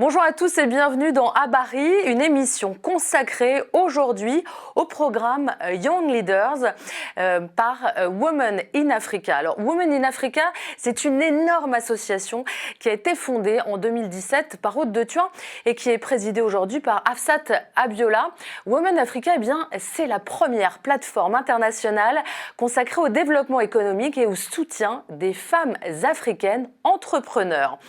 Bonjour à tous et bienvenue dans Habari, une émission consacrée aujourd'hui au programme Young Leaders par Women in Africa. Alors Women in Africa, c'est une énorme association qui a été fondée en 2017 par Aude de Thuin et qui est présidée aujourd'hui par Hafsat Abiola. Women Africa, eh bien, c'est la première plateforme internationale consacrée au développement économique et au soutien des femmes africaines entrepreneurs.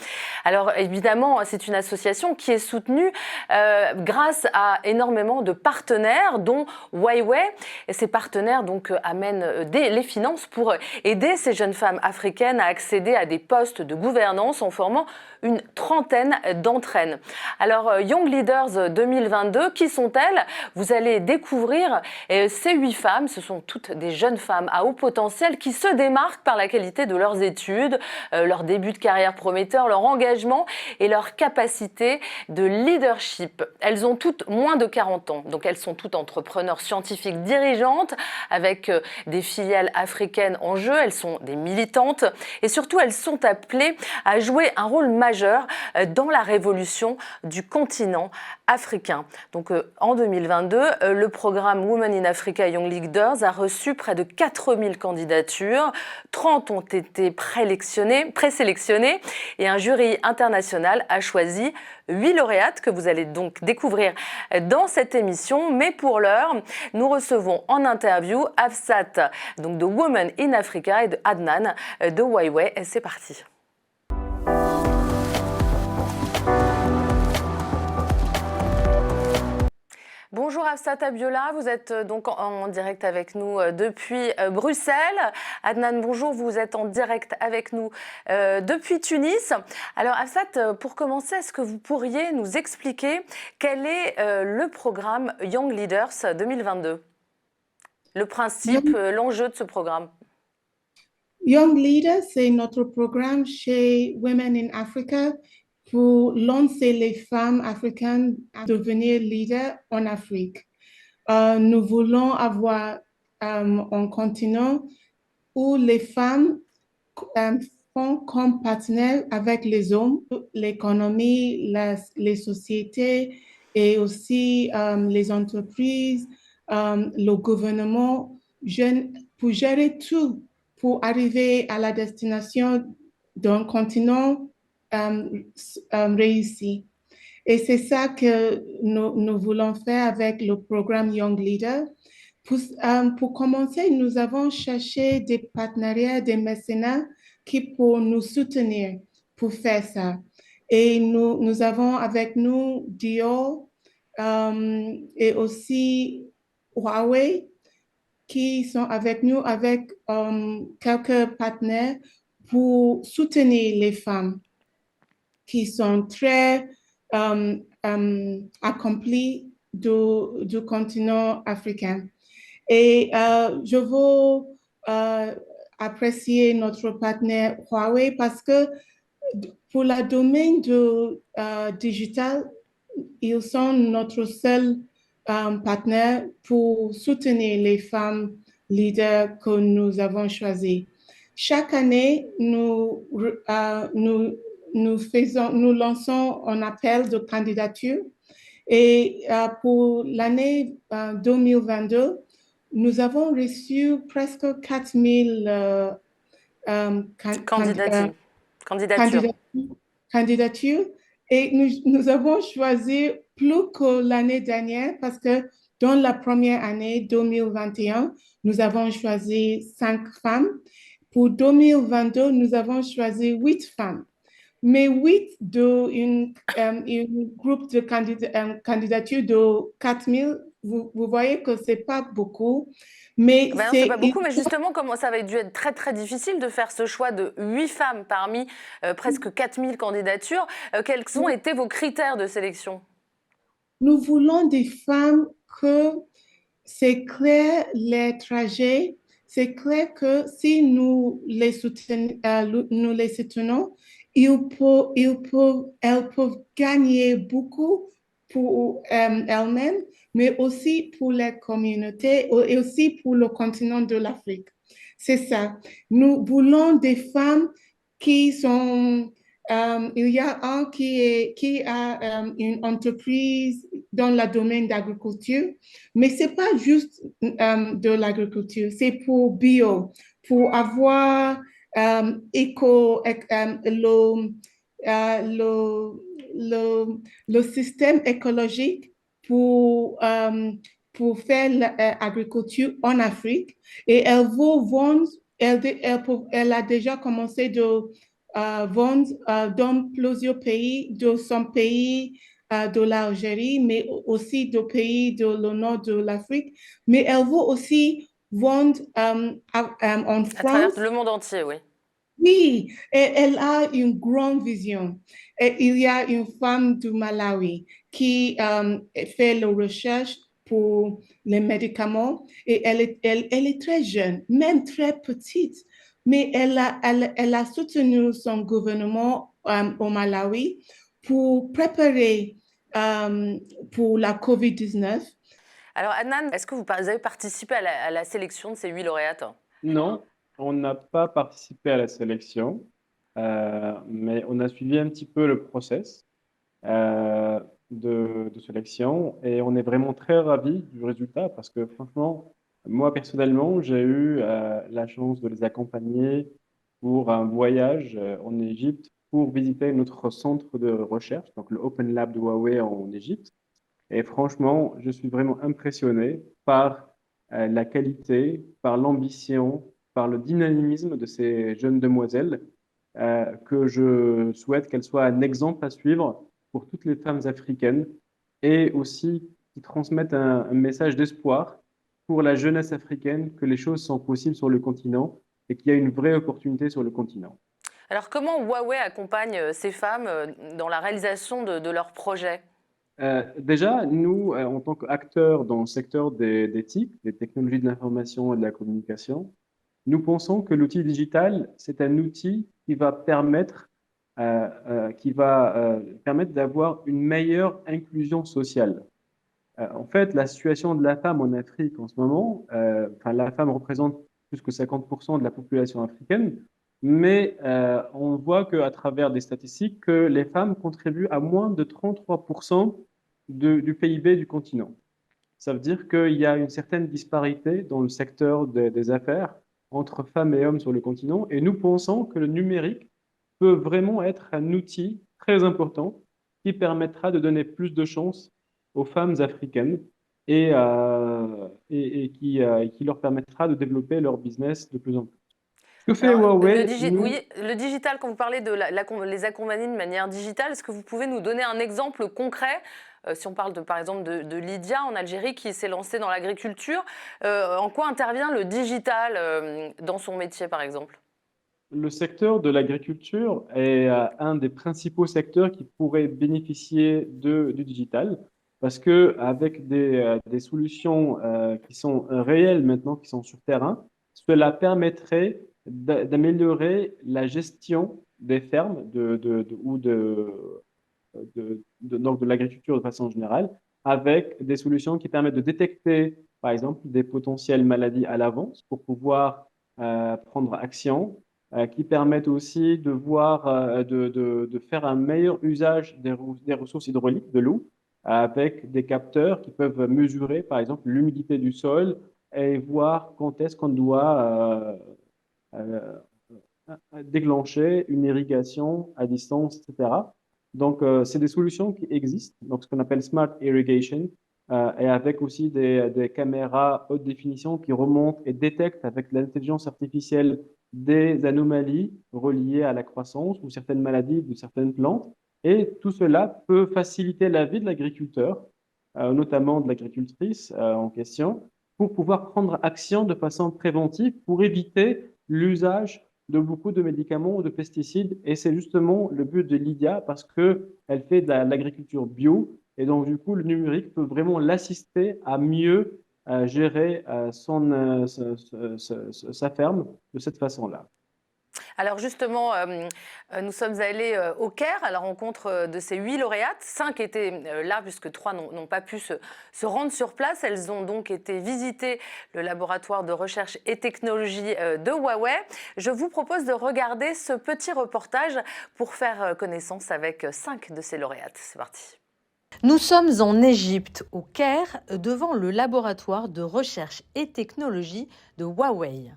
Alors évidemment, c'est une association qui est soutenue grâce à énormément de partenaires, dont Huawei. Et ces partenaires donc amènent les finances pour aider ces jeunes femmes africaines à accéder à des postes de gouvernance en formant une trentaine d'entre elles. Alors Young Leaders 2022, qui sont-elles? Vous allez découvrir ces 8 femmes. Ce sont toutes des jeunes femmes à haut potentiel qui se démarquent par la qualité de leurs études, leur début de carrière prometteur, leur engagement et leur capacité de leadership. Elles ont toutes moins de 40 ans, donc elles sont toutes entrepreneurs scientifiques dirigeantes avec des filiales africaines en jeu. Elles sont des militantes et surtout elles sont appelées à jouer un rôle majeur dans la révolution du continent africain. Donc en 2022, le programme Women in Africa Young Leaders a reçu près de 4000 candidatures. 30 ont été présélectionnées et un jury international a choisi 8 lauréates que vous allez donc découvrir dans cette émission. Mais pour l'heure, nous recevons en interview Hafsat, donc de Women in Africa, et de Adnan de Huawei. C'est parti. Bonjour Hafsat Abiola, vous êtes donc en direct avec nous depuis Bruxelles. Adnan, bonjour, vous êtes en direct avec nous depuis Tunis. Alors Hafsat, pour commencer, est-ce que vous pourriez nous expliquer quel est le programme Young Leaders 2022? Le principe, l'enjeu de ce programme? Young Leaders, c'est notre programme chez Women in Africa pour lancer les femmes africaines à devenir leaders en Afrique. Nous voulons avoir un continent où les femmes font comme partenaires avec les hommes, l'économie, les sociétés et aussi les entreprises, le gouvernement, pour gérer tout, pour arriver à la destination d'un continent réussi. Et c'est ça que nous voulons faire avec le programme Young Leader. Pour commencer, nous avons cherché des partenariats, des mécénats qui pour nous soutenir pour faire ça. Et nous avons avec nous Dior et aussi Huawei qui sont avec nous avec quelques partenaires pour soutenir les femmes qui sont très accomplies du continent africain. Et je veux apprécier notre partenaire Huawei parce que pour le domaine du digital, ils sont notre seul partenaire pour soutenir les femmes leaders que nous avons choisies. Chaque année, nous lançons un appel de candidature et pour l'année 2022, nous avons reçu presque 4000 candidatures et nous avons choisi plus que l'année dernière parce que dans la première année 2021, nous avons choisi 5 femmes. Pour 2022, nous avons choisi 8 femmes. Mais 8 d'un groupe de candidatures de 4000, vous voyez que ce n'est pas beaucoup. Mais c'est pas beaucoup, mais justement, comment ça va dû être très très difficile de faire ce choix de 8 femmes parmi presque 4000 candidatures. Quels ont été vos critères de sélection? Nous voulons des femmes que c'est clair les trajets, c'est clair que si nous les soutenons, elles peuvent gagner beaucoup pour elles-mêmes, mais aussi pour les communautés et aussi pour le continent de l'Afrique. C'est ça. Nous voulons des femmes qui sont Il y a un qui a une entreprise dans le domaine d'agriculture, mais c'est pas juste de l'agriculture, c'est pour bio, pour avoir le système écologique pour faire l'agriculture en Afrique. Et elle veut vendre, elle a déjà commencé de vendre dans plusieurs pays, de son pays, de l'Algérie, mais aussi de pays de le nord de l'Afrique. Mais elle veut aussi vendre en À travers France. le monde entier, oui. Oui, et elle a une grande vision. Et il y a une femme du Malawi qui fait la recherche pour les médicaments et elle est très jeune, même très petite, mais elle a soutenu son gouvernement au Malawi pour préparer pour la COVID-19. Alors, Adnan, est-ce que vous avez participé à la sélection de ces 8 lauréates? Non, on n'a pas participé à la sélection, mais on a suivi un petit peu le process euh, de sélection et on est vraiment très ravis du résultat parce que franchement, moi personnellement, j'ai eu la chance de les accompagner pour un voyage en Égypte pour visiter notre centre de recherche, donc le Open Lab de Huawei en Égypte. Et franchement, je suis vraiment impressionné par la qualité, par l'ambition, par le dynamisme de ces jeunes demoiselles, que je souhaite qu'elles soient un exemple à suivre pour toutes les femmes africaines et aussi qui transmettent un message d'espoir pour la jeunesse africaine que les choses sont possibles sur le continent et qu'il y a une vraie opportunité sur le continent. Alors, comment Huawei accompagne ces femmes dans la réalisation de leurs projets? Déjà, nous, en tant qu'acteurs dans le secteur des TIC, des technologies de l'information et de la communication, nous pensons que l'outil digital, c'est un outil qui va permettre d'avoir une meilleure inclusion sociale. En fait, la situation de la femme en Afrique en ce moment, enfin, la femme représente plus que 50% de la population africaine, mais on voit qu'à travers des statistiques, que les femmes contribuent à moins de 33% du PIB du continent. Ça veut dire qu'il y a une certaine disparité dans le secteur des affaires entre femmes et hommes sur le continent, et nous pensons que le numérique peut vraiment être un outil très important qui permettra de donner plus de chances aux femmes africaines et qui leur permettra de développer leur business de plus en plus. Ce que fait Alors, Huawei, oui, nous, le digital, quand vous parlez de les accompagner de manière digitale, est-ce que vous pouvez nous donner un exemple concret, si on parle par exemple de Lydia en Algérie qui s'est lancée dans l'agriculture, en quoi intervient le digital dans son métier par exemple? le secteur de l'agriculture est un des principaux secteurs qui pourrait bénéficier du digital parce que avec des solutions qui sont réelles maintenant, qui sont sur terrain, cela permettrait d'améliorer la gestion des fermes donc de l'agriculture de façon générale, avec des solutions qui permettent de détecter, par exemple, des potentielles maladies à l'avance pour pouvoir prendre action, qui permettent aussi de voir, de faire un meilleur usage des ressources hydrauliques de l'eau, avec des capteurs qui peuvent mesurer, par exemple, l'humidité du sol et voir quand est-ce qu'on doit déclencher une irrigation à distance, etc. Donc, c'est des solutions qui existent, donc ce qu'on appelle Smart Irrigation, et avec aussi des caméras haute définition qui remontent et détectent avec l'intelligence artificielle des anomalies reliées à la croissance ou certaines maladies de certaines plantes. Et tout cela peut faciliter la vie de l'agriculteur, notamment de l'agricultrice en question, pour pouvoir prendre action de façon préventive pour éviter l'usage de beaucoup de médicaments ou de pesticides. Et c'est justement le but de Lydia parce qu'elle fait de l'agriculture bio. Et donc, du coup, le numérique peut vraiment l'assister à mieux gérer sa ferme de cette façon-là. Alors justement, nous sommes allés au Caire à la rencontre de ces 8 lauréates. 5 étaient là puisque 3 n'ont pas pu se rendre sur place. Elles ont donc été visiter le laboratoire de recherche et technologie de Huawei. Je vous propose de regarder ce petit reportage pour faire connaissance avec 5 de ces lauréates. C'est parti. Nous sommes en Égypte, au Caire, devant le laboratoire de recherche et technologie de Huawei.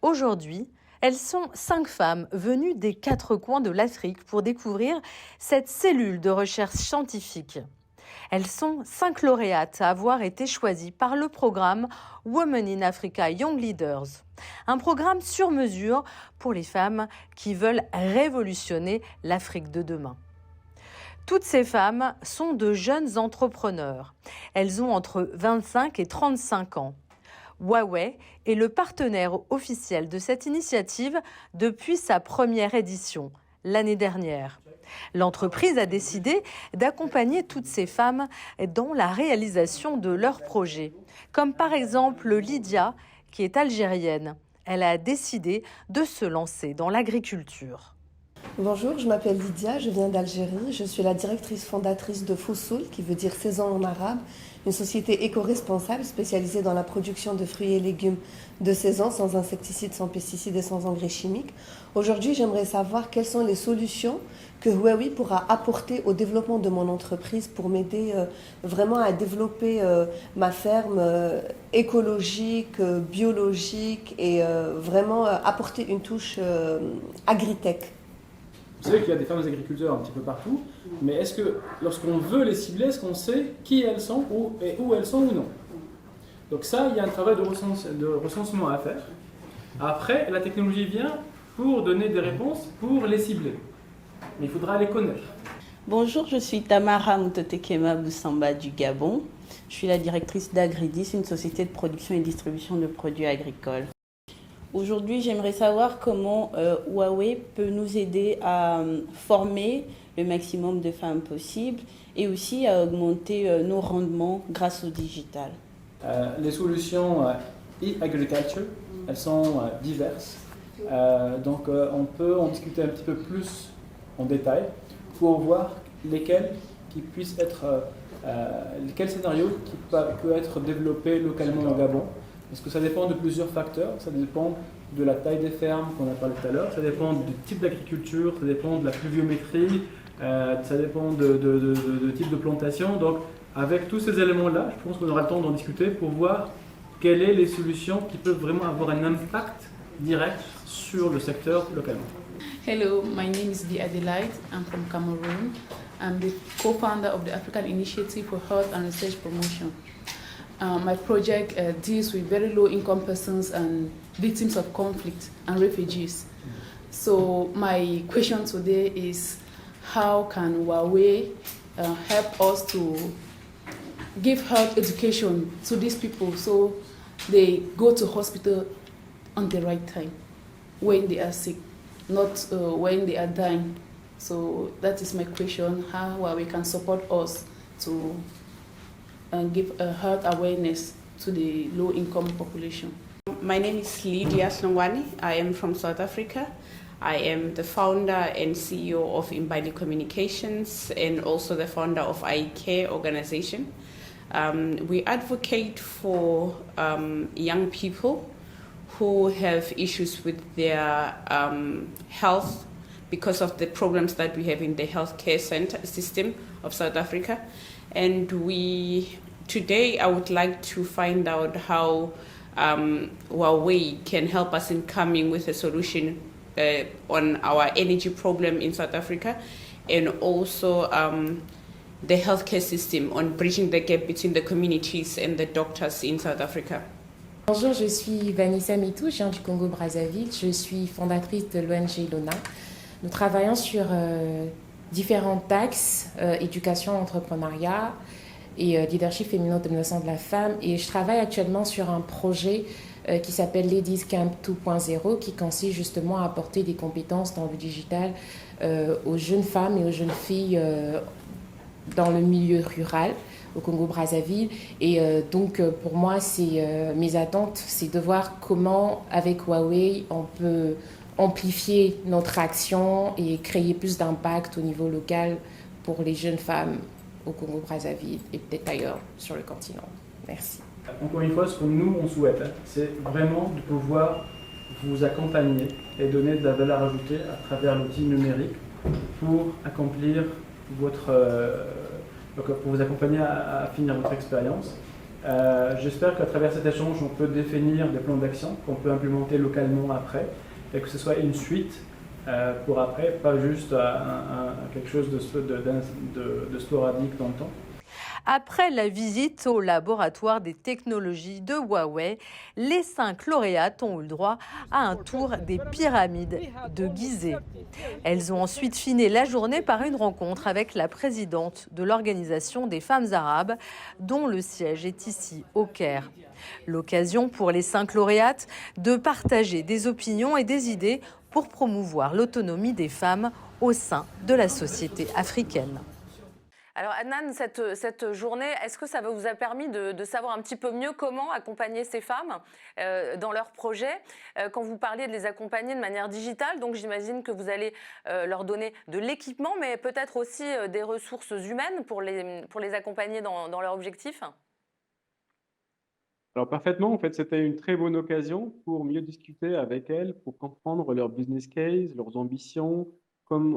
Aujourd'hui, elles sont 5 femmes venues des 4 coins de l'Afrique pour découvrir cette cellule de recherche scientifique. Elles sont 5 lauréates à avoir été choisies par le programme Women in Africa Young Leaders, un programme sur mesure pour les femmes qui veulent révolutionner l'Afrique de demain. Toutes ces femmes sont de jeunes entrepreneurs. Elles ont entre 25 et 35 ans. Huawei est le partenaire officiel de cette initiative depuis sa première édition, l'année dernière. L'entreprise a décidé d'accompagner toutes ces femmes dans la réalisation de leurs projets, comme par exemple Lydia, qui est algérienne. Elle a décidé de se lancer dans l'agriculture. Bonjour, je m'appelle Lydia, je viens d'Algérie. Je suis la directrice fondatrice de Foussoul, qui veut dire saison en arabe, une société éco-responsable spécialisée dans la production de fruits et légumes de saison, sans insecticides, sans pesticides et sans engrais chimiques. Aujourd'hui, j'aimerais savoir quelles sont les solutions que Huawei pourra apporter au développement de mon entreprise pour m'aider vraiment à développer ma ferme écologique, biologique et vraiment apporter une touche agritech. Vous savez qu'il y a des femmes agriculteurs un petit peu partout, mais est-ce que lorsqu'on veut les cibler, est-ce qu'on sait qui elles sont et où elles sont ou non? Donc ça, il y a un travail de recensement à faire. Après, la technologie vient pour donner des réponses, pour les cibler. Mais il faudra les connaître. Bonjour, je suis Tamara Mutotekema Boussamba du Gabon. Je suis la directrice d'Agridis, une société de production et distribution de produits agricoles. Aujourd'hui, j'aimerais savoir comment Huawei peut nous aider à former le maximum de femmes possible et aussi à augmenter nos rendements grâce au digital. Les solutions e-agriculture, elles sont diverses. Donc on peut en discuter un petit peu plus en détail pour voir lesquels qui puissent être, quel scénario qui peut être développé localement au Gabon. Parce que ça dépend de plusieurs facteurs, ça dépend de la taille des fermes qu'on a parlé tout à l'heure, ça dépend du type d'agriculture, ça dépend de la pluviométrie, ça dépend de type de plantation. Donc avec tous ces éléments-là, je pense qu'on aura le temps d'en discuter pour voir quelles sont les solutions qui peuvent vraiment avoir un impact direct sur le secteur localement. Hello, my name is Di Adelaide. I'm from Cameroon. I'm the co-founder of the African Initiative for Health and Research Promotion. My project deals with very low-income persons and victims of conflict and refugees. So my question today is, how can Huawei help us to give health education to these people so they go to hospital on the right time, when they are sick, not when they are dying. So that is my question, how Huawei can support us to give health awareness to the low-income population. My name is Lydia Slongwani. I am from South Africa. I am the founder and CEO of Imbali Communications and also the founder of iCare organization. We advocate for young people who have issues with their health because of the problems that we have in the healthcare system of South Africa. And today I would like to find out how Huawei can help us in coming with a solution on our energy problem in South Africa, and also the healthcare system, on bridging the gap between the communities and the doctors in South Africa. Bonjour, je suis Vanessa Mitou, je viens du Congo-Brazzaville. Je suis fondatrice de l'ONG LONA. Nous travaillons sur différents axes, éducation, entrepreneuriat et leadership féminin au domination de la femme. Et je travaille actuellement sur un projet qui s'appelle Ladies Camp 2.0, qui consiste justement à apporter des compétences dans le digital aux jeunes femmes et aux jeunes filles dans le milieu rural au Congo-Brazzaville. Et donc pour moi, mes attentes, c'est de voir comment avec Huawei on peut amplifier notre action et créer plus d'impact au niveau local pour les jeunes femmes au Congo-Brazzaville et peut-être ailleurs sur le continent. Merci. Encore une fois, ce que nous, on souhaite, c'est vraiment de pouvoir vous accompagner et donner de la valeur ajoutée à travers l'outil numérique pour accomplir pour vous accompagner à finir votre expérience. J'espère qu'à travers cet échange, on peut définir des plans d'action qu'on peut implémenter localement après et que ce soit une suite pour après, pas juste quelque chose de sporadique dans le temps. Après la visite au laboratoire des technologies de Huawei, les 5 lauréates ont eu le droit à un tour des pyramides de Gizeh. Elles ont ensuite fini la journée par une rencontre avec la présidente de l'Organisation des femmes arabes, dont le siège est ici au Caire. L'occasion pour les 5 lauréates de partager des opinions et des idées pour promouvoir l'autonomie des femmes au sein de la société africaine. Alors Adnan, cette journée, est-ce que ça vous a permis de savoir un petit peu mieux comment accompagner ces femmes dans leurs projets quand vous parliez de les accompagner de manière digitale, donc j'imagine que vous allez leur donner de l'équipement, mais peut-être aussi des ressources humaines pour les accompagner dans leur objectif? Alors parfaitement, en fait, c'était une très bonne occasion pour mieux discuter avec elles, pour comprendre leur business case, leurs ambitions,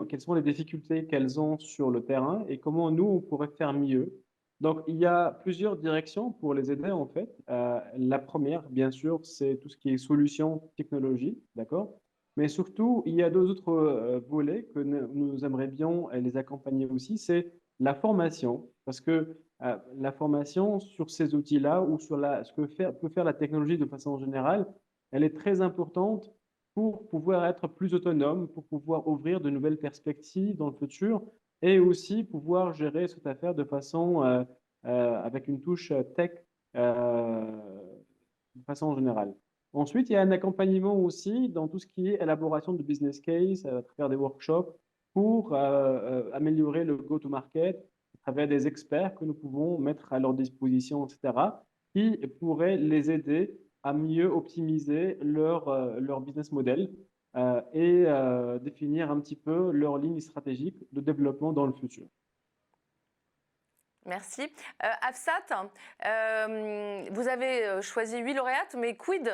quelles sont les difficultés qu'elles ont sur le terrain et comment nous, on pourrait faire mieux. Donc, il y a plusieurs directions pour les aider, en fait. La première, bien sûr, c'est tout ce qui est solutions technologiques, d'accord? Mais surtout, il y a deux autres volets que nous aimerions bien les accompagner aussi, c'est la formation, parce que la formation sur ces outils-là ou sur ce que peut faire la technologie de façon générale, elle est très importante pour pouvoir être plus autonome, pour pouvoir ouvrir de nouvelles perspectives dans le futur et aussi pouvoir gérer cette affaire de façon avec une touche tech de façon générale. Ensuite, il y a un accompagnement aussi dans tout ce qui est élaboration de business case à travers des workshops pour améliorer le go-to-market à travers des experts que nous pouvons mettre à leur disposition, etc., qui pourraient les aider à mieux optimiser leur business model et définir un petit peu leur ligne stratégique de développement dans le futur. Merci. Afsat, vous avez choisi 8 lauréates, mais quid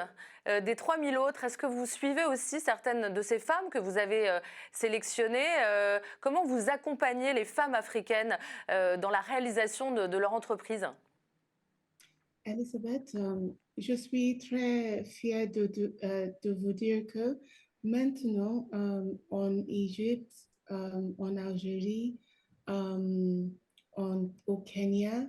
des 3000 autres? Est-ce que vous suivez aussi certaines de ces femmes que vous avez sélectionnées? Comment vous accompagnez les femmes africaines dans la réalisation de leur entreprise? Elisabeth, je suis très fière de vous dire que maintenant, en Égypte, en Algérie, au Kenya,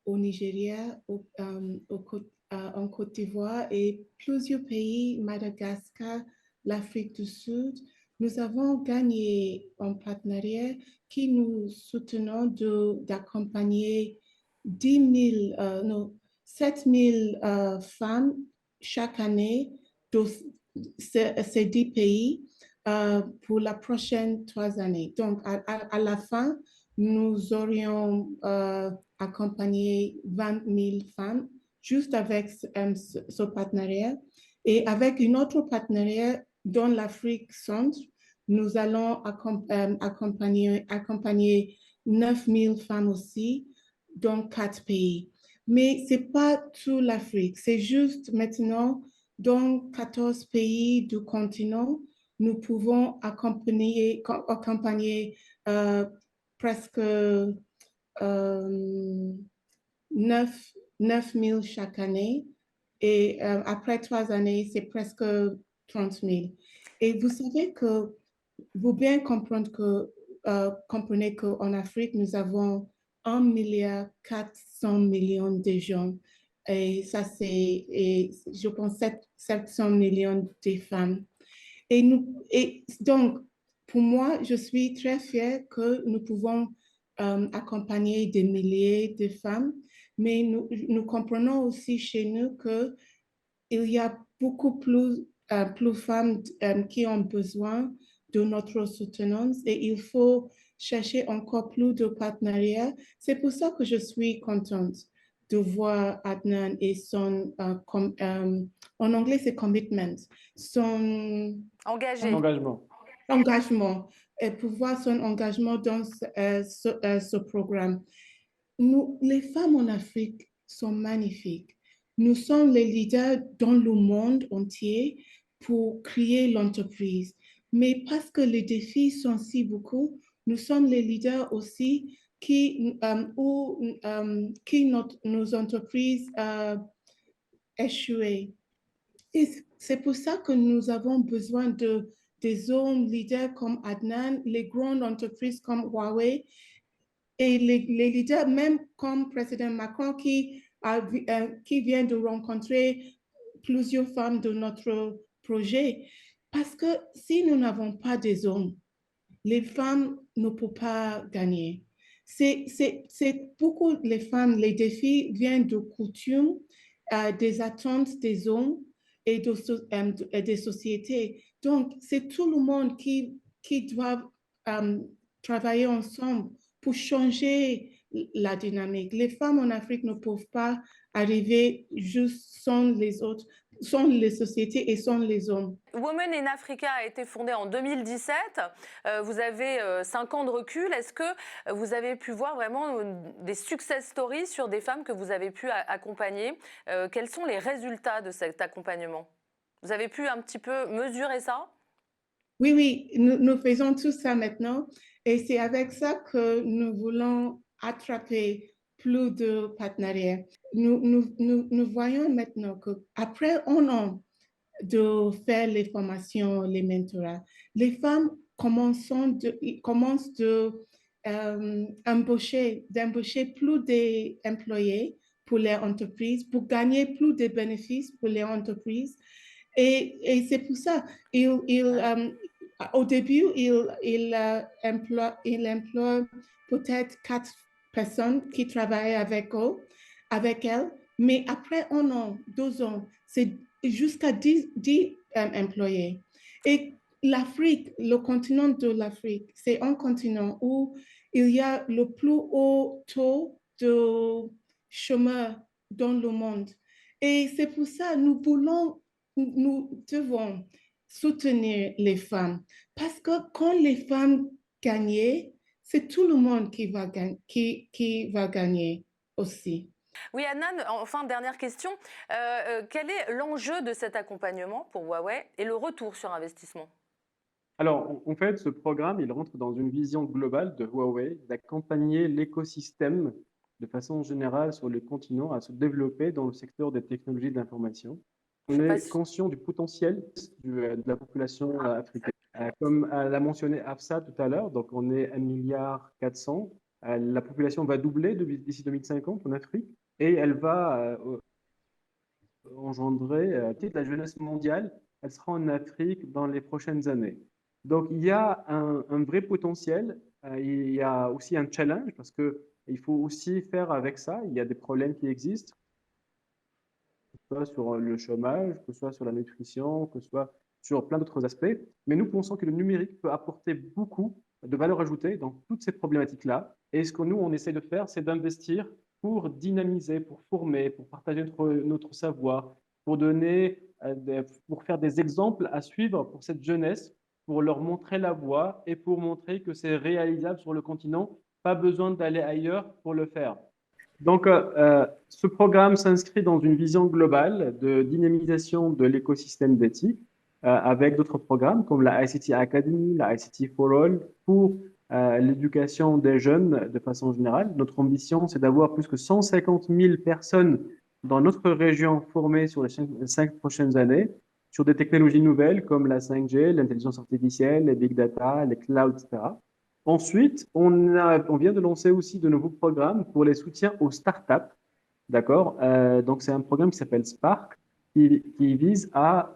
au Nigeria, en Côte d'Ivoire et plusieurs pays, Madagascar, l'Afrique du Sud, nous avons gagné un partenariat qui nous soutenons d'accompagner 7 000 femmes chaque année de ces 10 pays pour la prochaine 3 années. Donc, à la fin, nous aurions accompagné 20 000 femmes juste avec ce partenariat. Et avec une autre partenariat dans l'Afrique centre, nous allons accompagner 9 000 femmes aussi dans 4 pays. Mais ce n'est pas tout l'Afrique, c'est juste maintenant dans 14 pays du continent, nous pouvons accompagner presque 9 000 chaque année. Et après 3 années, c'est presque 30 000. Et vous savez que, vous bien comprenez qu'en Afrique, nous avons 1,4 milliard de gens. Et ça, je pense, 700 millions de femmes. Et donc, pour moi, je suis très fière que nous pouvons accompagner des milliers de femmes, mais nous comprenons aussi chez nous qu'il y a beaucoup plus de femmes qui ont besoin de notre soutenance et il faut chercher encore plus de partenariats. C'est pour ça que je suis contente de voir Adnan et son, en anglais c'est commitment, son Engagé. engagement, et pour voir son engagement dans ce programme. Nous, les femmes en Afrique sont magnifiques. Nous sommes les leaders dans le monde entier pour créer l'entreprise. Mais parce que les défis sont si beaucoup, nous sommes les leaders aussi qui nos entreprises échouent. Et c'est pour ça que nous avons besoin des hommes leaders comme Adnan, les grandes entreprises comme Huawei, et les leaders, même comme président Macron, qui vient de rencontrer plusieurs femmes de notre projet. Parce que si nous n'avons pas des hommes, les femmes ne peuvent pas gagner. C'est beaucoup les femmes, les défis viennent de coutumes, des attentes des hommes et des sociétés. Donc, c'est tout le monde qui doit travailler ensemble pour changer la dynamique. Les femmes en Afrique ne peuvent pas arriver juste sans les autres, sans les sociétés et sans les hommes. Women in Africa a été fondée en 2017. Vous avez 5 ans de recul. Est-ce que vous avez pu voir vraiment des success stories sur des femmes que vous avez pu accompagner? Quels sont les résultats de cet accompagnement? Vous avez pu un petit peu mesurer ça? Oui, nous faisons tout ça maintenant. Et c'est avec ça que nous voulons attraper plus de partenariats. Nous voyons maintenant qu'après un an de faire les formations, les mentorats, les femmes commencent d'embaucher plus d'employés pour les entreprises, pour gagner plus de bénéfices pour les entreprises. Et c'est pour ça, au début, il emploie peut-être 4 personnes qui travaillent avec elles, mais après 1 an, 2 ans, c'est jusqu'à 10 employés. Et l'Afrique, le continent de l'Afrique, c'est un continent où il y a le plus haut taux de chômeurs dans le monde. Et c'est pour ça nous devons soutenir les femmes. Parce que quand les femmes gagnent, c'est tout le monde qui va gagner aussi. Oui, Adnan, enfin, dernière question. Quel est l'enjeu de cet accompagnement pour Huawei et le retour sur investissement? Alors, en fait, ce programme, il rentre dans une vision globale de Huawei d'accompagner l'écosystème de façon générale sur le continent à se développer dans le secteur des technologies de l'information. On est conscient du potentiel de la population africaine. Comme l'a mentionné Hafsa tout à l'heure, donc on est 1,4 milliard. La population va doubler d'ici 2050 en Afrique et elle va engendrer la jeunesse mondiale. Elle sera en Afrique dans les prochaines années. Donc il y a un vrai potentiel. Il y a aussi un challenge parce qu'il faut aussi faire avec ça. Il y a des problèmes qui existent, que ce soit sur le chômage, que ce soit sur la nutrition, que ce soit sur plein d'autres aspects. Mais nous pensons que le numérique peut apporter beaucoup de valeur ajoutée dans toutes ces problématiques-là. Et ce que nous, on essaie de faire, c'est d'investir pour dynamiser, pour former, pour partager notre savoir, pour pour faire des exemples à suivre pour cette jeunesse, pour leur montrer la voie et pour montrer que c'est réalisable sur le continent. Pas besoin d'aller ailleurs pour le faire. Donc, ce programme s'inscrit dans une vision globale de dynamisation de l'écosystème d'éthique avec d'autres programmes comme la ICT Academy, la ICT for All pour l'éducation des jeunes de façon générale. Notre ambition, c'est d'avoir plus que 150 000 personnes dans notre région formées sur les 5 prochaines années sur des technologies nouvelles comme la 5G, l'intelligence artificielle, les big data, les clouds, etc. Ensuite, on vient de lancer aussi de nouveaux programmes pour les soutiens aux startups. D'accord? Donc, c'est un programme qui s'appelle Spark qui vise à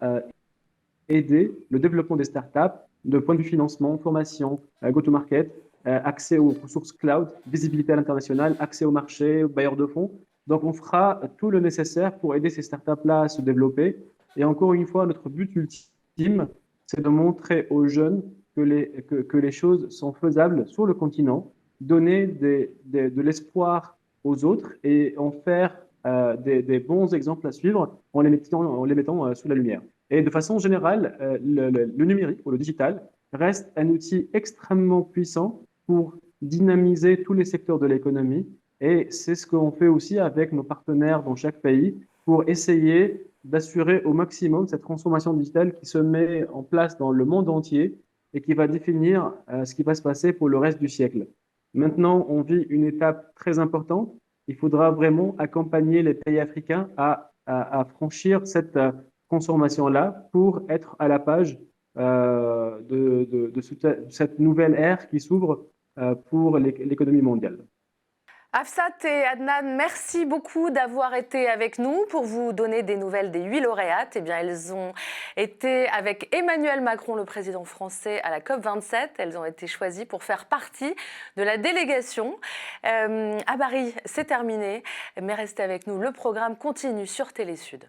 aider le développement des startups de point de vue financement, formation, go-to-market, accès aux ressources cloud, visibilité à l'international, accès au marché, aux bailleurs de fonds. Donc, on fera tout le nécessaire pour aider ces startups-là à se développer. Et encore une fois, notre but ultime, c'est de montrer aux jeunes que les choses sont faisables sur le continent, donner de l'espoir aux autres et en faire des bons exemples à suivre en les mettant sous la lumière. Et de façon générale, le numérique ou le digital reste un outil extrêmement puissant pour dynamiser tous les secteurs de l'économie. Et c'est ce qu'on fait aussi avec nos partenaires dans chaque pays pour essayer d'assurer au maximum cette transformation digitale qui se met en place dans le monde entier et qui va définir ce qui va se passer pour le reste du siècle. Maintenant, on vit une étape très importante. Il faudra vraiment accompagner les pays africains à franchir cette transformation-là pour être à la page de cette nouvelle ère qui s'ouvre pour l'économie mondiale. Afsat et Adnan, merci beaucoup d'avoir été avec nous pour vous donner des nouvelles des 8 lauréates. Eh bien, elles ont été avec Emmanuel Macron, le président français, à la COP27. Elles ont été choisies pour faire partie de la délégation. Habari, c'est terminé, mais restez avec nous. Le programme continue sur Télé Sud.